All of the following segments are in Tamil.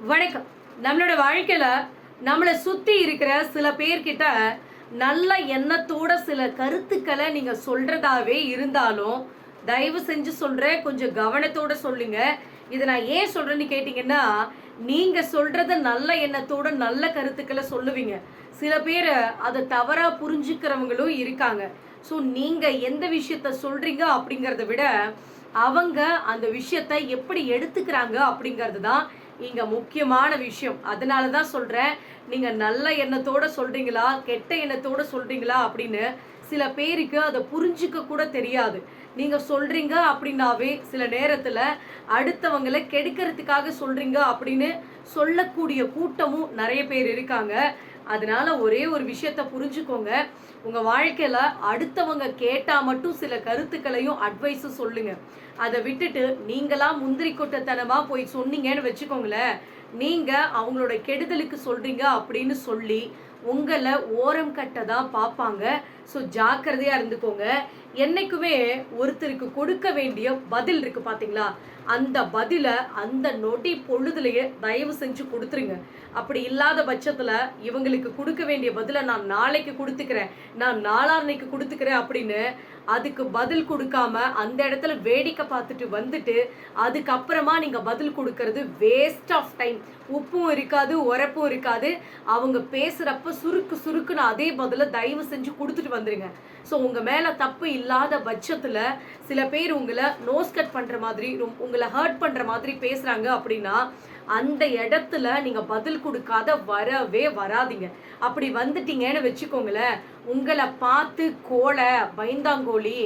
வணக்கம். நம்மளோட வாழ்க்கையில நம்மளை சுத்தி இருக்கிற சில பேர்கிட்ட நல்ல எண்ணத்தோட சில கருத்துக்களை நீங்க சொல்றதாவே இருந்தாலும், தயவு செஞ்சு சொல்றேன், கொஞ்சம் கவனத்தோட சொல்லுங்க. இதை நான் ஏன் சொல்றேன்னு கேட்டீங்கன்னா, நீங்க சொல்றத நல்ல எண்ணத்தோட நல்ல கருத்துக்களை சொல்லுவீங்க. சில பேர் அதை தவறா புரிஞ்சுக்கிறவங்களும் இருக்காங்க. ஸோ நீங்க எந்த விஷயத்த சொல்றீங்க அப்படிங்கிறத விட, அவங்க அந்த விஷயத்த எப்படி எடுத்துக்கிறாங்க அப்படிங்கிறது தான் இங்க முக்கியமான விஷயம். அதனால தான் சொல்றேன், நீங்க நல்ல எண்ணத்தோட சொல்றீங்களா, கெட்ட எண்ணத்தோட சொல்றீங்களா அப்படின்னு சில பேருக்கு அத புரிஞ்சுக்க கூட தெரியாது. நீங்க சொல்றீங்க அப்படின்னாவே சில நேரத்துல அடுத்தவங்கள கெடுக்கிறதுக்காக சொல்றீங்க அப்படின்னு சொல்லக்கூடிய கூட்டமும் நெறைய பேர் இருக்காங்க. அதனால ஒரே ஒரு விஷயத்த புரிஞ்சுக்கோங்க. உங்க வாழ்க்கையில அடுத்தவங்க கேட்டா மட்டும் சில கருத்துக்களையும் அட்வைஸும் சொல்லுங்க. அத விட்டுட்டு நீங்களா முந்திரி கொட்டைத்தனமா போய் சொன்னீங்கன்னு வச்சுக்கோங்களேன், நீங்க அவங்களோட கெடுதலுக்கு சொல்றீங்க அப்படின்னு சொல்லி உங்கள ஓரம் கட்ட தான் பார்ப்பாங்க. ஸோ ஜாக்கிரதையா இருந்துக்கோங்க. என்னைக்குமே ஒருத்தருக்கு கொடுக்க வேண்டிய பதில் இருக்கு பார்த்தீங்களா? அந்த பதில அந்த நொடி பொழுதுலயே தயவு செஞ்சு குடுத்துருங்க. அப்படி இல்லாத பட்சத்துல இவங்களுக்கு குடுக்க வேண்டிய பதில நான் நாளைக்கு குடுத்துக்கிறேன், நான் நாளான்னைக்கு குடுத்துக்கிறேன் அப்படின்னு அதுக்கு பதில் குடுக்காம அந்த இடத்துல வேடிக்கை பார்த்துட்டு வந்துட்டு, அதுக்கப்புறமா நீங்க பதில் குடுக்கறது வேஸ்ட் ஆஃப் டைம். உப்பும் இருக்காது, உரைப்பும் இருக்காது. அவங்க பேசுறப்ப சுருக்கு சுருக்குன்னு அதே பதில தயவு செஞ்சு குடுத்துட்டு வந்துருங்க. ஸோ உங்க மேல தப்பு இல்லாத பட்சத்துல சில பேர் உங்கள நோஸ் கட் பண்ற மாதிரி, உங்கள ஹர்ட் பண்ற மாதிரி பேசுறாங்க அப்படின்னா, அந்த இடத்துல நீங்க பதில் குடுக்காத வரவே வராதீங்க. அப்படி வந்துட்டீங்கன்னு வச்சுக்கோங்களேன், உங்கள பார்த்து கோழை, பயந்தாங்கோலி,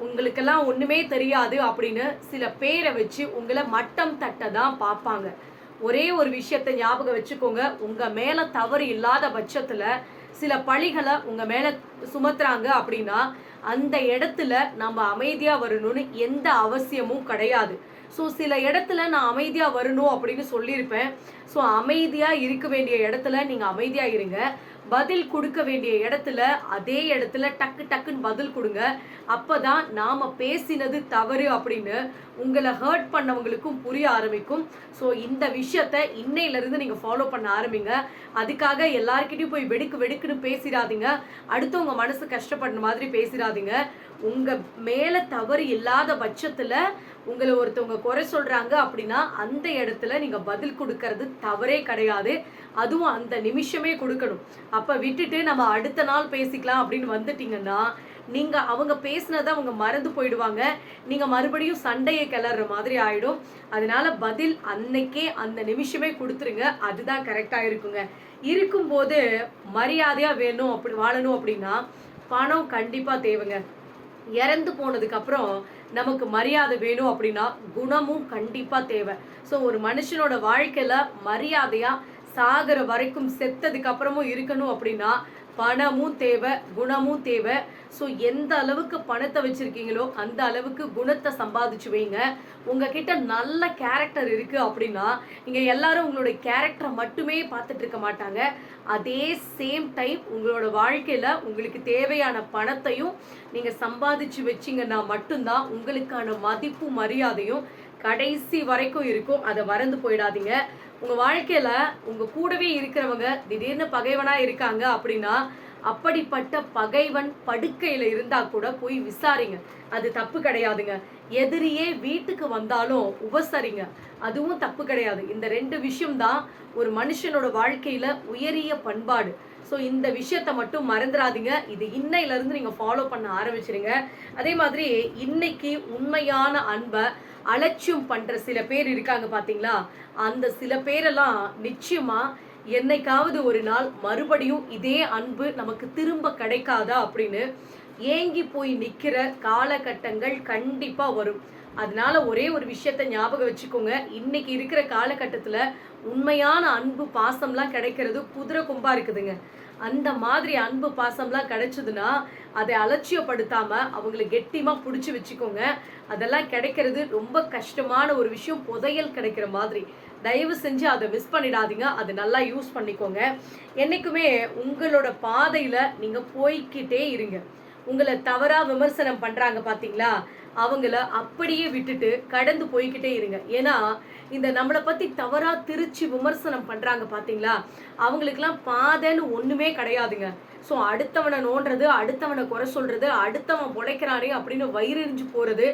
உங்களுக்கெல்லாம் ஒண்ணுமே தெரியாது அப்படின்னு சில பேர வச்சு உங்கள மட்டம் தட்ட தான் பார்ப்பாங்க. ஒரே ஒரு விஷயத்த ஞாபகம் வச்சுக்கோங்க, உங்க மேல தவறு இல்லாத பட்சத்துல சில பழிகள உங்க மேல சுமத்துறாங்க அப்படின்னா, அந்த இடத்துல நம்ம அமைதியா வரணும்னு எந்த அவசியமும் கிடையாது. ஸோ சில இடத்துல நான் அமைதியா வரணும் அப்படின்னு சொல்லியிருப்பேன். ஸோ அமைதியா இருக்க வேண்டிய இடத்துல நீங்க அமைதியா இருங்க. பதில் குடுக்க வேண்டிய இடத்துல அதே இடத்துல டக்கு டக்குன்னு பதில் குடுங்க. அப்பதான் நாம பேசினது தவறு அப்படின்னு உங்கள ஹர்ட் பண்ணவங்களுக்கும் புரிய ஆரம்பிக்கும். ஸோ இந்த விஷயத்த இன்னையிலிருந்து நீங்க ஃபாலோ பண்ண ஆரம்பிங்க. அதுக்காக எல்லார்கிட்டயும் போய் வெடுக்கு வெடுக்குன்னு பேசிடாதீங்க. அடுத்தவங்க மனசு கஷ்டப்படுற மாதிரி பேசிடாதீங்க. உங்க மேல தவறு இல்லாத பட்சத்துல உங்கள ஒருத்தவங்க குறை சொல்றாங்க அப்படின்னா, அந்த இடத்துல நீங்க பதில் குடுக்கறது தவறே கிடையாது. அதுவும் அந்த நிமிஷமே குடுக்கணும். அப்ப விட்டுட்டு நம்ம அடுத்த நாள் பேசிக்கலாம் அப்படின்னு வந்துட்டீங்கன்னா, நீங்க அவங்க பேசினத அவங்க மறந்து போயிடுவாங்க. நீங்க மறுபடியும் சண்டைய கிளற மாதிரி ஆயிடும். அதனால பதில் அன்னைக்கே அந்த நிமிஷமே குடுத்துருங்க. அதுதான் கரெக்ட்டா இருக்குங்க. இருக்கும்போது மரியாதையா வேணும் அப்படி வாழணும் அப்படின்னா, பணம் கண்டிப்பா தேவைங்க. இறந்து போனதுக்கு அப்புறம் நமக்கு மரியாதை வேணும் அப்படின்னா குணமும் கண்டிப்பா தேவை. ஸோ ஒரு மனுஷனோட வாழ்க்கையில மரியாதையா சாகிற வரைக்கும் செத்ததுக்கு அப்புறமும் இருக்கணும் அப்படின்னா பணமும் தேவை, குணமும் தேவை. ஸோ எந்த அளவுக்கு பணத்தை வச்சிருக்கீங்களோ அந்த அளவுக்கு குணத்தை சம்பாதிச்சு வைங்க. உங்ககிட்ட நல்ல கேரக்டர் இருக்கு அப்படின்னா நீங்க எல்லாரும் உங்களுடைய கேரக்டரை மட்டுமே பார்த்துட்டு இருக்க மாட்டாங்க. அதே சேம் டைம் உங்களோட வாழ்க்கையில உங்களுக்கு தேவையான பணத்தையும் நீங்க சம்பாதிச்சு வச்சீங்கன்னா மட்டும்தான் உங்களுக்கான மதிப்பும் மரியாதையும் கடைசி வரைக்கும் இருக்கும். அதை மறந்து போயிடாதீங்க. உங்க வாழ்க்கையில உங்க கூடவே இருக்கிறவங்க திடீர்னு பகைவனா இருக்காங்க அப்படின்னா, அப்படிப்பட்ட பகைவன் படுக்கையில இருந்தா கூட போய் விசாரிங்க. அது தப்பு கிடையாதுங்க. எதிரியே வீட்டுக்கு வந்தாலும் உபசரிங்க. அதுவும் தப்பு கிடையாது. இந்த 2 விஷயம் தான் ஒரு மனுஷனோட வாழ்க்கையில உயரிய பண்பாடு. ஸோ இந்த விஷயத்த மட்டும் மறந்துடாதீங்க. இது இன்னையில இருந்து நீங்க ஃபாலோ பண்ண ஆரம்பிச்சிருங்க. அதே மாதிரி இன்னைக்கு உண்மையான அன்ப அலட்சியம் பண்ற சில பேர் இருக்காங்க பாத்தீங்களா? அந்த சில பேரெல்லாம் நிச்சயமா என்னைக்காவது ஒரு நாள் மறுபடியும் இதே அன்பு நமக்கு திரும்ப கிடைக்காதா அப்படின்னு ஏங்கி போய் நிக்கிற காலகட்டங்கள் கண்டிப்பா வரும். அதனால ஒரே ஒரு விஷயத்த ஞாபகம் வச்சுக்கோங்க. இன்னைக்கு இருக்கிற காலகட்டத்துல உண்மையான அன்பு பாசம்லாம் கிடைக்கிறது குதிரை கொம்பா இருக்குதுங்க. அந்த மாதிரி அன்பு பாசம்லாம் கிடைச்சதுன்னா அதை அலட்சியப்படுத்தாம அவங்களை கெட்டியமா புடிச்சு வச்சுக்கோங்க. அதெல்லாம் கிடைக்கிறது ரொம்ப கஷ்டமான ஒரு விஷயம். புதையல் கிடைக்கிற மாதிரி. தயவு செஞ்சு அதை மிஸ் பண்ணிடாதீங்க. அதை நல்லா யூஸ் பண்ணிக்கோங்க. என்னைக்குமே உங்களோட பாதையில நீங்க போய்க்கிட்டே இருங்க. உங்களை தவறா விமர்சனம் பண்றாங்க பாத்தீங்களா, அவங்கள அப்படியே விட்டுட்டு கடந்து போய்கிட்டே இருங்க. ஏன்னா இந்த நம்மளை பத்தி தவறா திருச்சி விமர்சனம் பண்றாங்க பாத்தீங்களா, அவங்களுக்கெல்லாம் பாதைன்னு ஒண்ணுமே கிடையாதுங்க. ஸோ அடுத்தவனை நோண்டுறது, அடுத்தவனை குறை சொல்றது, அடுத்தவன் பொழைக்கிறானே அப்படின்னு வயிறெறிஞ்சு போறது,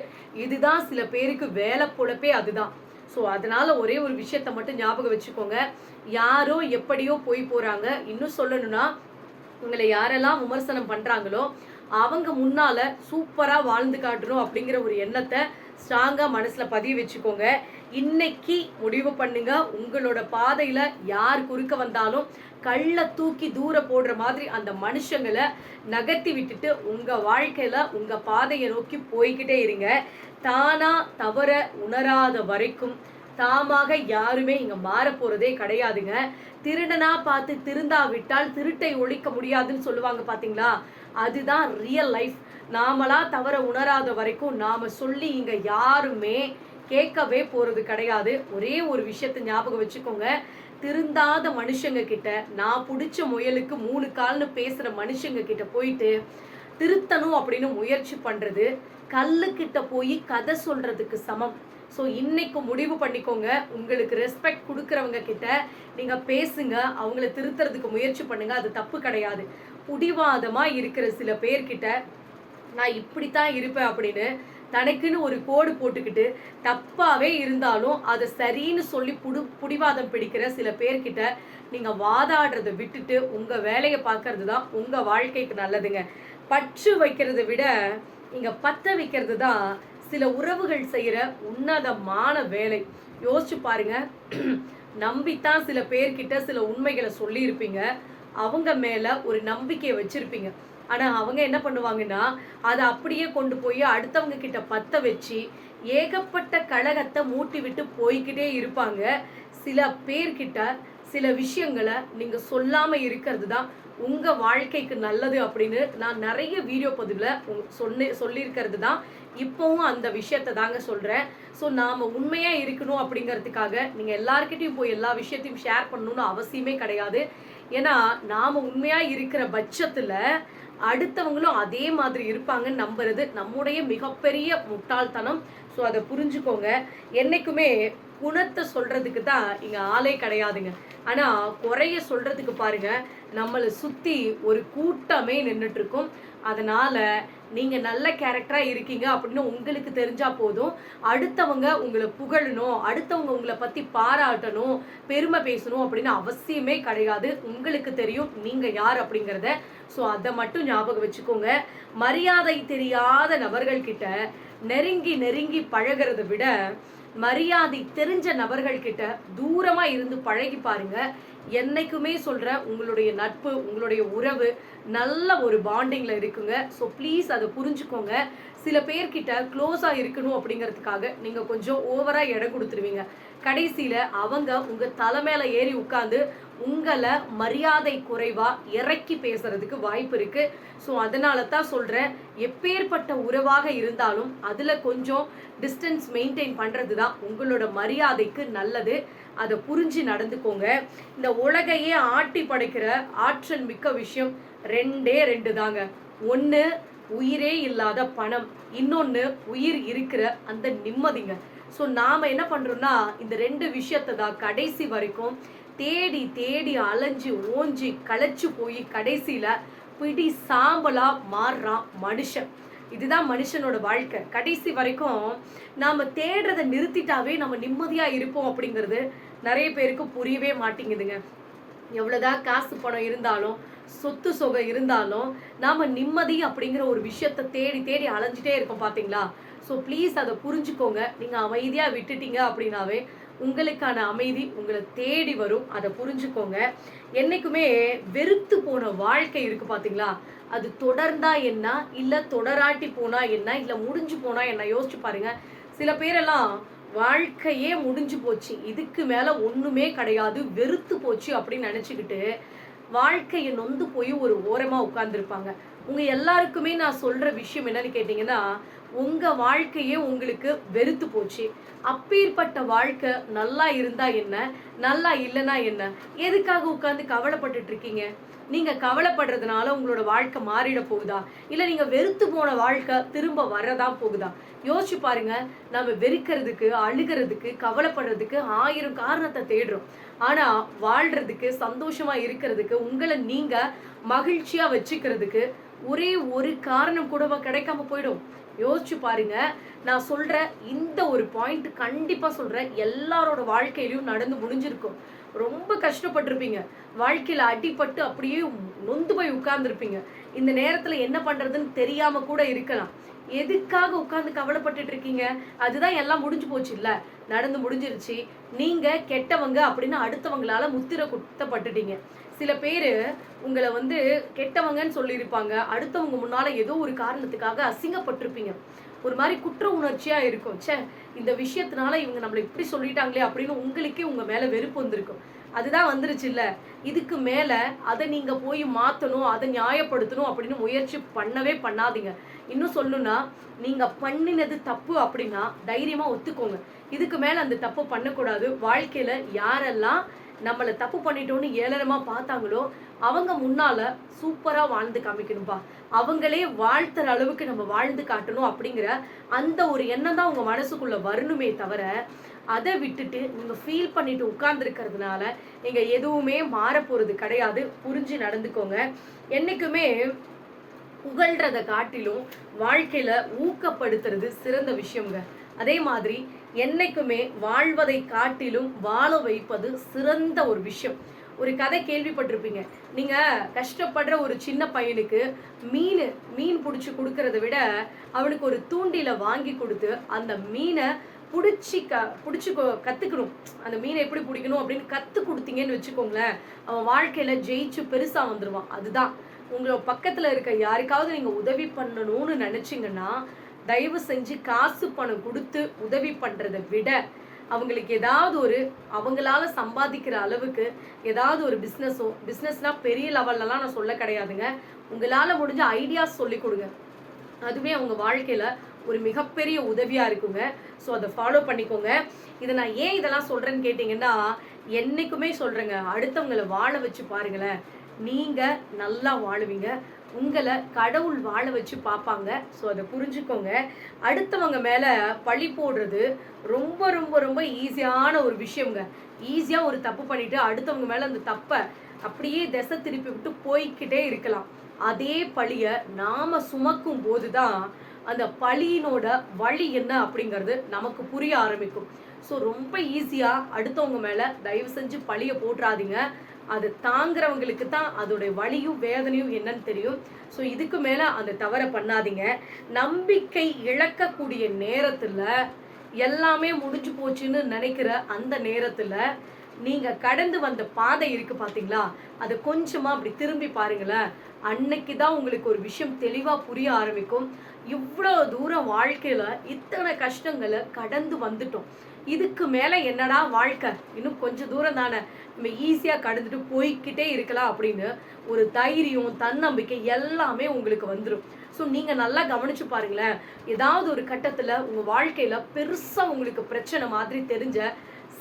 இதுதான் சில பேருக்கு வேலை பொழப்பே அதுதான். ஸோ அதனால ஒரே ஒரு விஷயத்த மட்டும் ஞாபகம் வச்சுக்கோங்க. யாரோ எப்படியோ போய் போறாங்க. இன்னும் சொல்லணும்னா உங்களை யாரெல்லாம் விமர்சனம் பண்றாங்களோ அவங்க முன்னால சூப்பரா வாழ்ந்து காட்டணும் அப்படிங்கிற ஒரு எண்ணத்தை ஸ்ட்ராங்கா மனசுல பதிய வச்சுக்கோங்க. இன்னைக்கு முடிவு பண்ணுங்க. உங்களோட பாதையில யார் குறுக்க வந்தாலும் கல்ல தூக்கி தூர போடுற மாதிரி அந்த மனுஷங்களை நகர்த்தி விட்டுட்டு உங்க வாழ்க்கையில உங்க பாதையை நோக்கி போய்கிட்டே இருங்க. தானா தவற உணராத வரைக்கும் தாமாக யாருமே இங்க மாற போறதே கிடையாதுங்க. திருடனா பார்த்து திருந்தாவிட்டால் திருட்டை ஒழிக்க முடியாதுன்னு சொல்லுவாங்க பாத்தீங்களா, அதுதான் ரியல் லைஃப். நாமளா தவற உணராத வரைக்கும் நாம சொல்லி இங்க யாருமே கேட்கவே போறது கிடையாது. ஒரே ஒரு விஷயத்தை ஞாபகம் வச்சுக்கோங்க. திருந்தாத மனுஷங்க கிட்ட, நான் பிடிச்ச முயலுக்கு 3 கால்னு பேசுற மனுஷங்க கிட்ட போயிட்டு திருத்தணும் அப்படின்னு முயற்சி பண்றது கல்லுக்கிட்ட போய் கதை சொல்றதுக்கு சமம். ஸோ இன்னைக்கு முடிவு பண்ணிக்கோங்க. உங்களுக்கு ரெஸ்பெக்ட் கொடுக்குறவங்க கிட்ட நீங்க பேசுங்க, அவங்கள திருத்துறதுக்கு முயற்சி பண்ணுங்க, அது தப்பு கிடையாது. புடிவாதமா இருக்கிற சில பேர்கிட்ட நான் இப்படித்தான் இருப்பேன் அப்படின்னு தனக்குன்னு ஒரு கோடு போட்டுக்கிட்டு தப்பாவே இருந்தாலும் அதை சரின்னு சொல்லி புடிவாதம் பிடிக்கிற சில பேர்கிட்ட நீங்க வாதாடுறதை விட்டுட்டு உங்க வேலையை பார்க்கறது தான் உங்க வாழ்க்கைக்கு நல்லதுங்க. பற்று வைக்கிறத விட நீங்க பத்த வைக்கிறது தான் சில உறவுகள் செய்யற உன்னதமான வேலை. யோசிச்சு பாருங்க. நம்பித்தான் சில பேர்கிட்ட சில உண்மைகளை சொல்லி இருப்பீங்க, அவங்க மேல ஒரு நம்பிக்கையை வச்சிருப்பீங்க. ஆனா அவங்க என்ன பண்ணுவாங்கன்னா அதை அப்படியே கொண்டு போய் அடுத்தவங்க கிட்ட பத்த வச்சு ஏகப்பட்ட கழகத்தை மூட்டி விட்டு போய்கிட்டே இருப்பாங்க. சில பேர்கிட்ட சில விஷயங்களை நீங்க சொல்லாம இருக்கிறது தான் உங்க வாழ்க்கைக்கு நல்லது அப்படின்னு நான் நிறைய வீடியோ பதிவுல சொல்லியிருக்கிறது தான் இப்பவும் அந்த விஷயத்தை தாங்க சொல்றேன். ஸோ நாம உண்மையா இருக்கணும் அப்படிங்கிறதுக்காக நீங்க எல்லார்கிட்டையும் போய் எல்லா விஷயத்தையும் ஷேர் பண்ணணும்னு அவசியமே கிடையாது. ஏன்னா நாம உண்மையா இருக்கிற பட்சத்துல அடுத்தவங்களும் அதே மாதிரி இருப்பாங்கன்னு நம்புறது நம்முடைய மிகப்பெரிய முட்டாள்தனம். ஸோ அதை புரிஞ்சுக்கோங்க. என்னைக்குமே குணத்தை சொல்றதுக்கு தான் இங்க ஆளே கிடையாதுங்க. ஆனா குறைய சொல்றதுக்கு பாருங்க நம்மளை சுத்தி ஒரு கூட்டமே நின்றுட்டு இருக்கும். அதனால நீங்க நல்ல கேரக்டரா இருக்கீங்க அப்படின்னு உங்களுக்கு தெரிஞ்சா போதும். அடுத்தவங்க உங்களை புகழணும், அடுத்தவங்க உங்களை பத்தி பாராட்டணும், பெருமை பேசணும் அப்படின்னு அவசியமே கிடையாது. உங்களுக்கு தெரியும் நீங்க யார் அப்படிங்கிறத. ஸோ அதை மட்டும் ஞாபகம் வச்சுக்கோங்க. மரியாதை தெரியாத நபர்கள் கிட்ட நெருங்கி நெருங்கி பழகிறத விட மரியாதை தெரிஞ்ச நபர்கள் கிட்ட தூரமா இருந்து பழகி பாருங்க. என்னைக்குமே சொல்ற உங்களுடைய நட்பு, உங்களுடைய உறவு நல்ல ஒரு பாண்டிங்ல இருக்குங்க. ஸோ ப்ளீஸ் அதை புரிஞ்சுக்கோங்க. சில பேர்கிட்ட க்ளோஸா இருக்கணும் அப்படிங்கிறதுக்காக நீங்க கொஞ்சம் ஓவரா இடம் கொடுத்துருவீங்க. கடைசியில அவங்க உங்க தலைமையில ஏறி உட்கார்ந்து உங்களை மரியாதை குறைவா இறக்கி பேசுறதுக்கு வாய்ப்பு இருக்கு. ஸோ அதனால தான் சொல்றேன், எப்பேற்பட்ட உறவாக இருந்தாலும் அதுல கொஞ்சம் டிஸ்டன்ஸ் மெயின்டைன் பண்றது தான் உங்களோட மரியாதைக்கு நல்லது. அதை புரிஞ்சு நடந்துக்கோங்க. இந்த உலகையே ஆட்டி படைக்கிற ஆற்றல் மிக்க விஷயம் ரெண்டே ரெண்டு தாங்க. ஒன்று உயிரே இல்லாத பணம், இன்னொன்று உயிர் இருக்கிற அந்த நிம்மதிங்க. ஸோ நாம் என்ன பண்ணுறோம்னா இந்த 2 விஷயத்தை தான் கடைசி வரைக்கும் தேடி தேடி அலைஞ்சு ஓஞ்சி களைச்சு போய் கடைசியில் பிடி சாம்பலா மாறுறான் மனுஷன். இதுதான் மனுஷனோட வாழ்க்கை. கடைசி வரைக்கும் நாம் தேடுறதை நிறுத்திட்டாவே நம்ம நிம்மதியாக இருப்போம் அப்படிங்கிறது நிறைய பேருக்கு புரியவே மாட்டேங்குதுங்க. எவ்வளோதான் காசு பணம் இருந்தாலும் சொத்து சொகை இருந்தாலும் நாம் நிம்மதி அப்படிங்கிற ஒரு விஷயத்தை தேடி தேடி அலைஞ்சிட்டே இருக்கோம் பார்த்தீங்களா. ஸோ ப்ளீஸ் அதை புரிஞ்சுக்கோங்க. நீங்கள் அமைதியாக விட்டுட்டீங்க அப்படின்னாவே உங்களுக்கான அமைதி உங்களை தேடி வரும். அதை புரிஞ்சுக்கோங்க. என்னைக்குமே வெறுத்து போன வாழ்க்கை இருக்கு பார்த்தீங்களா, அது தொடர்ந்தா என்ன, இல்லை தொடராட்டி போனா என்ன, இல்லை முடிஞ்சு போனா என்ன, யோசிச்சு பாருங்க. சில பேரெல்லாம் வாழ்க்கையே முடிஞ்சு போச்சு, இதுக்கு மேல ஒண்ணுமே கிடையாது, வெறுத்து போச்சு அப்படின்னு நினைச்சுக்கிட்டு வாழ்க்கையை நொந்து போய் ஒரு ஓரமா உட்கார்ந்துருப்பாங்க. உங்க எல்லாருக்குமே நான் சொல்ற விஷயம் என்னன்னு கேட்டீங்கன்னா, உங்கள் வாழ்க்கையே உங்களுக்கு வெறுத்து போச்சு. அப்பேற்பட்ட வாழ்க்கை நல்லா இருந்தா என்ன, நல்லா இல்லைன்னா என்ன? எதுக்காக உட்காந்து கவலைப்பட்டுட்டு இருக்கீங்க? நீங்க கவலைப்படுறதுனால உங்களோட வாழ்க்கை மாறிட போகுதா? இல்ல நீங்க வெறுத்து போன வாழ்க்கை திரும்ப வரதான் போகுதா? யோசிச்சு பாருங்க. நம்ம வெறுக்கிறதுக்கு, அழுகிறதுக்கு, கவலைப்படுறதுக்கு 1000 காரணத்தை தேடுறோம். ஆனா வாழ்றதுக்கு, சந்தோஷமா இருக்கிறதுக்கு, உங்களை நீங்க மகிழ்ச்சியா வச்சுக்கிறதுக்கு ஒரே ஒரு காரணம் கூட கிடைக்காம போயிடும். யோசிச்சு பாருங்க. நான் சொல்ற இந்த ஒரு பாயிண்ட் கண்டிப்பா சொல்றேன், எல்லாரோட வாழ்க்கையிலும் நடந்து முடிஞ்சிருக்கும். ரொம்ப கஷ்டப்பட்டிருப்பீங்க. வாழ்க்கையில அடிபட்டு அப்படியே நொந்து போய் உட்கார்ந்துருப்பீங்க. இந்த நேரத்துல என்ன பண்றதுன்னு தெரியாம கூட இருக்கலாம். எதுக்காக உட்கார்ந்து கவலைப்பட்டுட்டு இருக்கீங்க? அதுதான் எல்லாம் முடிஞ்சு போச்சு இல்ல, நடந்து முடிஞ்சிருச்சு. நீங்க கெட்டவங்க அப்படின்னு அடுத்தவங்களால முத்திரை குத்தப்பட்டுட்டீங்க. சில பேரு உங்களை கெட்டவங்கன்னு சொல்லியிருப்பாங்க. அடுத்தவங்க முன்னால ஏதோ ஒரு காரணத்துக்காக அசிங்கப்பட்டிருப்பீங்க. ஒரு மாதிரி குற்ற உணர்ச்சியா இருக்கும். ச்சே, இந்த விஷயத்தினால இவங்க நம்மளை இப்படி சொல்லிட்டாங்களே அப்படின்னு உங்களுக்கே உங்க மேல வெறுப்பு வந்திருக்கும். அதுதான் வந்துருச்சு இல்ல. இதுக்கு மேல அதை நீங்க போய் மாத்தணும், அதை நியாயப்படுத்தணும் அப்படின்னு முயற்சி பண்ணவே பண்ணாதீங்க. இன்னும் சொல்லணும்னா, நீங்க பண்ணினது தப்பு அப்படின்னா தைரியமா ஒத்துக்கோங்க. இதுக்கு மேல அந்த தப்பு பண்ணக்கூடாது. வாழ்க்கையில யாரெல்லாம் நம்மளை தப்பு பண்ணிட்டோன்னு ஏளனமா பார்த்தாங்களோ அவங்க முன்னால சூப்பரா வாழ்ந்து காமிக்கணும்பா. அவங்களே வாழ்த்துற அளவுக்கு நம்ம வாழ்ந்து காட்டணும் அப்படிங்கிற அந்த ஒரு எண்ணம் தான் உங்க மனசுக்குள்ள வரணுமே தவிர, அதை விட்டுட்டு நீங்க ஃபீல் பண்ணிட்டு உட்கார்ந்துருக்கிறதுனால நீங்க எதுவுமே மாற போறது கிடையாது. புரிஞ்சு நடந்துக்கோங்க. என்னைக்குமே புகழ்றதை காட்டிலும் வாழ்க்கையில ஊக்கப்படுத்துறது சிறந்த விஷயங்க. அதே மாதிரி என்னைக்குமே வாழ்வதை காட்டிலும் வாழ வைப்பது சிறந்த ஒரு விஷயம். ஒரு கதை கேள்விப்பட்டிருப்பீங்க. நீங்க கஷ்டப்படுற ஒரு சின்ன பையனுக்கு மீன் பிடிச்சி கொடுக்கறத விட அவனுக்கு ஒரு தூண்டில வாங்கி கொடுத்து அந்த மீனை பிடிச்சி கத்துக்கணும். அந்த மீனை எப்படி பிடிக்கணும் அப்படின்னு கத்து கொடுத்தீங்கன்னு வச்சுக்கோங்களேன், அவன் வாழ்க்கையில ஜெயிச்சு பெருசா வந்துருவான். அதுதான் உங்களோட பக்கத்துல இருக்க யாருக்காவது நீங்க உதவி பண்ணணும்னு நினைச்சீங்கன்னா, தயவு செஞ்சு காசு பணம் கொடுத்து உதவி பண்றதை விட அவங்களுக்கு ஏதாவது ஒரு அவங்களால சம்பாதிக்கிற அளவுக்கு ஏதாவது ஒரு பிஸ்னஸ்னா பெரிய லெவல்லலாம் நான் சொல்ல கிடையாதுங்க. உங்களால் முடிஞ்ச ஐடியாஸ் சொல்லி கொடுங்க. அதுவே அவங்க வாழ்க்கையில் ஒரு மிகப்பெரிய உதவியாக இருக்குங்க. ஸோ அதை ஃபாலோ பண்ணிக்கோங்க. இதை நான் ஏன் இதெல்லாம் சொல்கிறேன்னு கேட்டிங்கன்னா, என்றைக்குமே சொல்கிறேங்க, அடுத்தவங்களை வாழ வச்சு பாருங்களேன், நீங்கள் நல்லா வாழுவீங்க. உங்களை கடவுள் வாழ வச்சு பார்ப்பாங்க. ஸோ அதை புரிஞ்சுக்கோங்க. அடுத்தவங்க மேலே பழி போடுறது ரொம்ப ரொம்ப ரொம்ப ஈஸியான ஒரு விஷயங்க. ஈஸியாக ஒரு தப்பு பண்ணிவிட்டு அடுத்தவங்க மேலே அந்த தப்பை அப்படியே திசை திருப்பி விட்டு போய்கிட்டே இருக்கலாம். அதே பழியை நாம் சுமக்கும் போது தான் அந்த பழியினோட வழி என்ன அப்படிங்கிறது நமக்கு புரிய ஆரம்பிக்கும். ஸோ ரொம்ப ஈஸியாக அடுத்தவங்க மேலே தயவு செஞ்சு பழியை போட்டுறாதீங்க. அது தாங்குறவங்களுக்கு தான் அதோடைய வலியும் வேதனையும் என்னன்னு தெரியும். ஸோ இதுக்கு மேலே அந்த தவறை பண்ணாதீங்க. நம்பிக்கை இழக்கக்கூடிய நேரத்தில், எல்லாமே முடிஞ்சு போச்சுன்னு நினைக்கிற அந்த நேரத்தில் நீங்கள் கடந்து வந்த பாதை இருக்குது பார்த்தீங்களா, அதை கொஞ்சமாக அப்படி திரும்பி பாருங்களேன். அன்னைக்கு தான் உங்களுக்கு ஒரு விஷயம் தெளிவாக புரிய ஆரம்பிக்கும். இவ்வளோ தூரம் வாழ்க்கையில் இத்தனை கஷ்டங்களை கடந்து வந்துட்டோம், இதுக்கு மேலே என்னடா வாழ்க்கை, இன்னும் கொஞ்சம் தூரம் தானே, நம்ம ஈஸியாக கடந்துட்டு போய்கிட்டே இருக்கலாம் அப்படின்னு ஒரு தைரியம், தன்னம்பிக்கை எல்லாமே உங்களுக்கு வந்துடும். ஸோ நீங்கள் நல்லா கவனிச்சு பாருங்களேன். ஏதாவது ஒரு கட்டத்தில் உங்கள் வாழ்க்கையில் பெருசாக உங்களுக்கு பிரச்சனை மாதிரி தெரிஞ்ச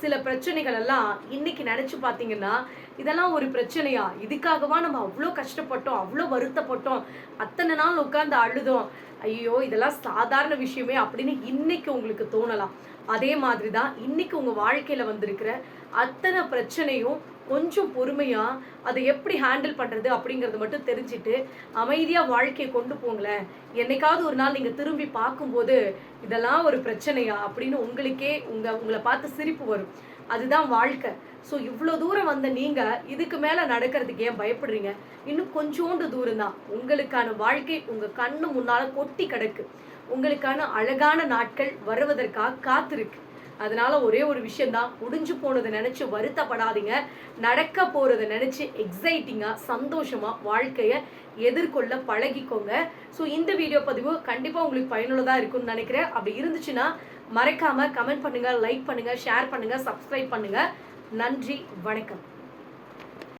சில பிரச்சனைகள் எல்லாம் இன்னைக்கு நினச்சி பார்த்தீங்கன்னா, இதெல்லாம் ஒரு பிரச்சனையா, இதுக்காகவா நம்ம அவ்வளோ கஷ்டப்பட்டோம், அவ்வளோ வருத்தப்பட்டோம், அத்தனை நாள் உட்காந்து அழுதோம், ஐயோ இதெல்லாம் சாதாரண விஷயமே அப்படின்னு இன்னைக்கு உங்களுக்கு தோணலாம். அதே மாதிரி தான் இன்னைக்கு உங்கள் வாழ்க்கையில் வந்திருக்கிற அத்தனை பிரச்சனையும் கொஞ்சம் பொறுமையாக அதை எப்படி ஹேண்டில் பண்ணுறது அப்படிங்கிறது மட்டும் தெரிஞ்சுட்டு அமைதியாக வாழ்க்கையை கொண்டு போங்களேன். என்னைக்காவது ஒரு நாள் நீங்கள் திரும்பி பார்க்கும்போது இதெல்லாம் ஒரு பிரச்சனையா அப்படின்னு உங்களுக்கே உங்களை பார்த்து சிரிப்பு வரும். அதுதான் வாழ்க்கை. ஸோ இவ்வளோ தூரம் வந்த நீங்கள் இதுக்கு மேலே நடக்கிறதுக்கு ஏன் பயப்படுறீங்க? இன்னும் கொஞ்சோண்டு தூரம் தான். உங்களுக்கான வாழ்க்கை உங்கள் கண்ணு முன்னால் கொட்டி கிடக்கு. உங்களுக்கான அழகான நாட்கள் வருவதற்காக காத்திருக்கு. அதனால ஒரே ஒரு விஷயம்தான், முடிஞ்சு போனதை நினச்சி வருத்தப்படாதீங்க. நடக்க போகிறத நினச்சி எக்ஸைட்டிங்காக சந்தோஷமாக வாழ்க்கையை எதிர்கொள்ள பழகிக்கோங்க. ஸோ இந்த வீடியோ பதிவு கண்டிப்பாக உங்களுக்கு பயனுள்ளதாக இருக்கும்னு நினைக்கிறேன். அப்படி இருந்துச்சுன்னா மறக்காமல் கமெண்ட் பண்ணுங்கள், லைக் பண்ணுங்கள், ஷேர் பண்ணுங்கள், சப்ஸ்கிரைப் பண்ணுங்கள். நன்றி, வணக்கம்.